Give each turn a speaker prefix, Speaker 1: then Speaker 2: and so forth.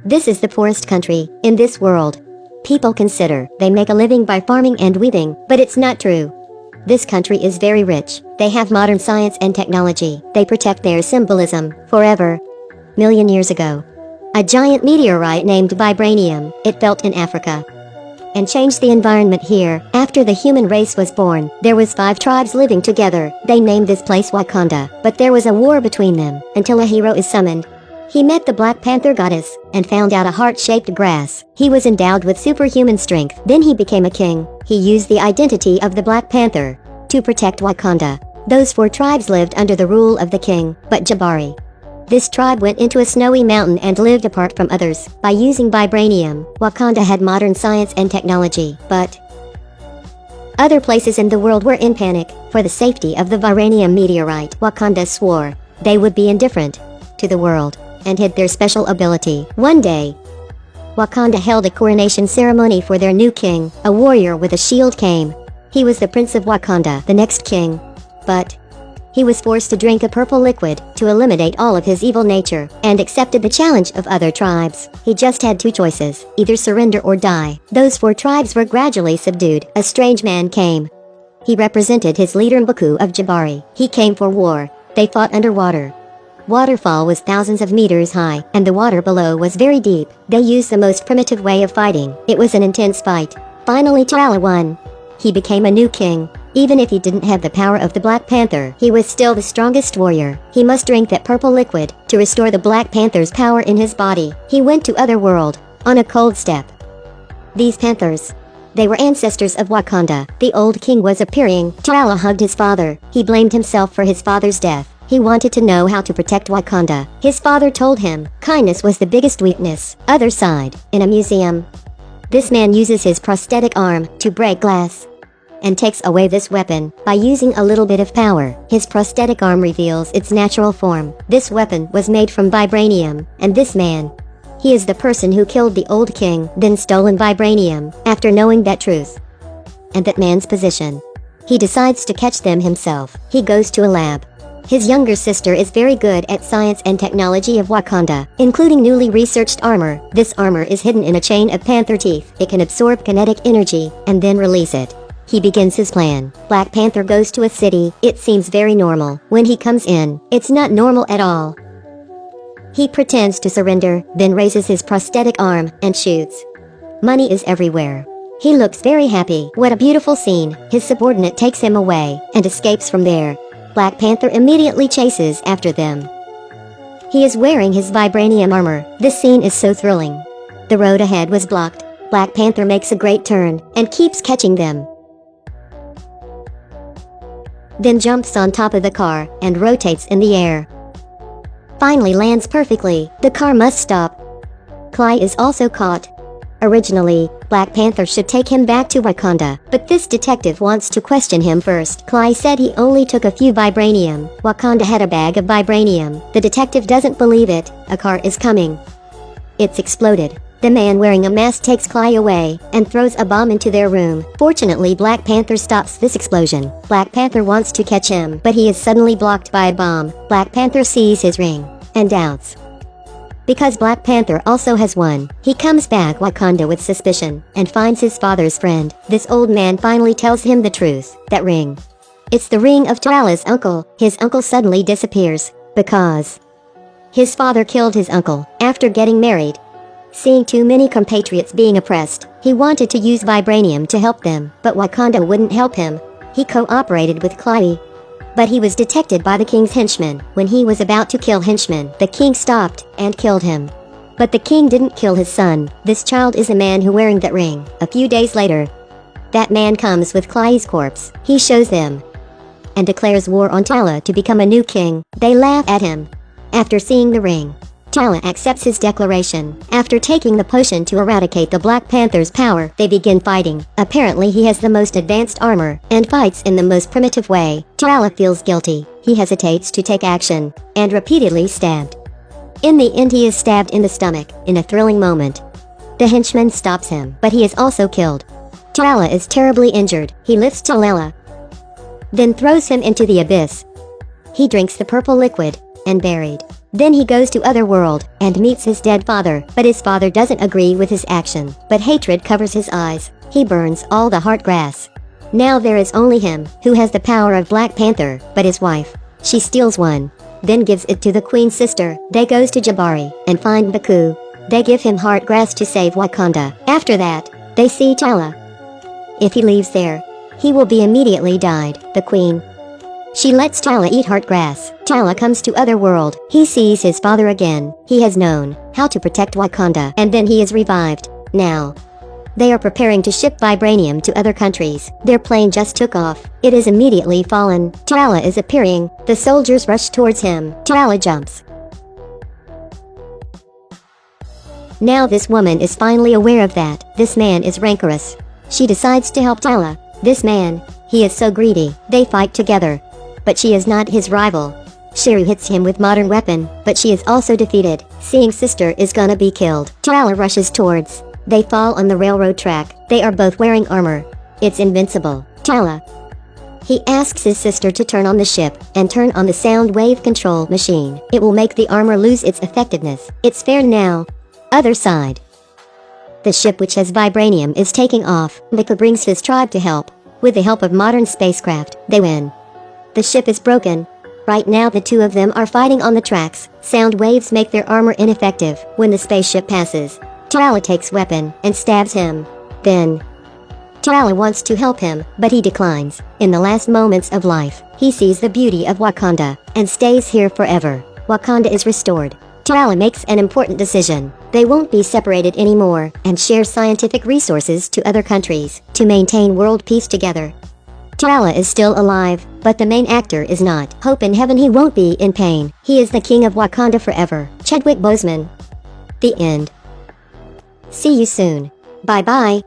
Speaker 1: This is the poorest country in this world. People consider they make a living by farming and weaving, but it's not true. This country is very rich. They have modern science and technology. They protect their symbolism forever. Million years ago, a giant meteorite named Vibranium, it fell in Africa and changed the environment here. After the human race was born, there was 5 tribes living together. They named this place Wakanda, but there was a war between them until a hero is summoned. He met the Black Panther goddess and found out a heart-shaped grass. He was endowed with superhuman strength. Then he became a king. He used the identity of the Black Panther to protect Wakanda. Those 4 tribes lived under the rule of the king, but Jabari. This tribe went into a snowy mountain and lived apart from others. By using vibranium, Wakanda had modern science and technology, but other places in the world were in panic. For the safety of the vibranium meteorite, Wakanda swore they would be indifferent to the world and hid their special ability. One day, Wakanda held a coronation ceremony for their new king. A warrior with a shield came. He was the Prince of Wakanda, the next king. But he was forced to drink a purple liquid to eliminate all of his evil nature and accepted the challenge of other tribes. He just had 2 choices, either surrender or die. Those 4 tribes were gradually subdued. A strange man came. He represented his leader Mbaku of Jabari. He came for war. They fought underwater. Waterfall was thousands of meters high, and the water below was very deep. They used the most primitive way of fighting. It was an intense fight. Finally T'Challa won. He became a new king. Even if he didn't have the power of the Black Panther, he was still the strongest warrior. He must drink that purple liquid to restore the Black Panther's power in his body. He went to Otherworld on a cold step. These panthers, they were ancestors of Wakanda. The old king was appearing. T'Challa hugged his father. He blamed himself for his father's death. He wanted to know how to protect Wakanda. His father told him kindness was the biggest weakness. Other side, in a museum, this man uses his prosthetic arm to break glass and takes away this weapon by using a little bit of power. His prosthetic arm reveals its natural form. This weapon was made from vibranium, and this man, he is the person who killed the old king, then stolen vibranium. After knowing that truth and that man's position, he decides to catch them himself. He goes to a lab. His younger sister is very good at science and technology of Wakanda, including newly researched armor. This armor is hidden in a chain of panther teeth. It can absorb kinetic energy and then release it. He begins his plan. Black Panther goes to a city. It seems very normal. When he comes in, it's not normal at all. He pretends to surrender, then raises his prosthetic arm and shoots. Money is everywhere. He looks very happy. What a beautiful scene. His subordinate takes him away and escapes from there. Black Panther immediately chases after them. He is wearing his vibranium armor. This scene is so thrilling. The road ahead was blocked. Black Panther makes a great turn and keeps catching them. Then jumps on top of the car and rotates in the air. Finally lands perfectly. The car must stop. Cly is also caught. Originally, Black Panther should take him back to Wakanda, but this detective wants to question him first. Cly said he only took a few vibranium. Wakanda had a bag of vibranium. The detective doesn't believe it. A car is coming. It's exploded. The man wearing a mask takes Cly away and throws a bomb into their room. Fortunately, Black Panther stops this explosion. Black Panther wants to catch him, but he is suddenly blocked by a bomb. Black Panther sees his ring and doubts. Because Black Panther also has one, he comes back Wakanda with suspicion and finds his father's friend. This old man finally tells him the truth. That ring, it's the ring of T'Challa's uncle. His uncle suddenly disappears because his father killed his uncle after getting married. Seeing too many compatriots being oppressed, he wanted to use vibranium to help them, but Wakanda wouldn't help him. He cooperated with Cly, but he was detected by the king's henchman. When he was about to kill henchman, the king stopped and killed him. But the king didn't kill his son. This child is a man who wearing that ring. A few days later, that man comes with Cly's corpse. He shows them and declares war on T'Challa to become a new king. They laugh at him. After seeing the ring, T'Challa accepts his declaration. After taking the potion to eradicate the Black Panther's power, they begin fighting. Apparently he has the most advanced armor and fights in the most primitive way. T'Challa feels guilty. He hesitates to take action and repeatedly stabbed. In the end he is stabbed in the stomach. In a thrilling moment, the henchman stops him, but he is also killed. T'Challa is terribly injured. He lifts T'Challa, then throws him into the abyss. He drinks the purple liquid and buried. Then he goes to Otherworld and meets his dead father, but his father doesn't agree with his action. But hatred covers his eyes. He burns all the heart grass. Now there is only him who has the power of Black Panther, but his wife, she steals one, then gives it to the Queen's sister. They goes to Jabari and find Baku. They give him heart grass to save Wakanda. After that, they see T'Challa. If he leaves there, he will be immediately died. The Queen, she lets T'Challa eat heart grass. T'Challa comes to Otherworld. He sees his father again. He has known how to protect Wakanda, and then he is revived. Now, they are preparing to ship vibranium to other countries. Their plane just took off. It is immediately fallen. T'Challa is appearing. The soldiers rush towards him. T'Challa jumps. Now this woman is finally aware of that. This man is rancorous. She decides to help T'Challa. This man, he is so greedy. They fight together. But she is not his rival. Shuri hits him with modern weapon, but she is also defeated. Seeing sister is gonna be killed, T'Challa rushes towards. They fall on the railroad track. They are both wearing armor. It's invincible. T'Challa, he asks his sister to turn on the ship and turn on the sound wave control machine. It will make the armor lose its effectiveness. It's fair now. Other side. The ship, which has vibranium, is taking off. Mika brings his tribe to help. With the help of modern spacecraft, they win. The ship is broken. Right now the two of them are fighting on the tracks. Sound waves make their armor ineffective. When the spaceship passes, T'Challa takes weapon and stabs him. Then, T'Challa wants to help him, but he declines. In the last moments of life, he sees the beauty of Wakanda and stays here forever. Wakanda is restored. T'Challa makes an important decision. They won't be separated anymore and share scientific resources to other countries to maintain world peace together. T'Challa is still alive, but the main actor is not. Hope in heaven he won't be in pain. He is the king of Wakanda forever. Chadwick Boseman. The end. See you soon. Bye bye.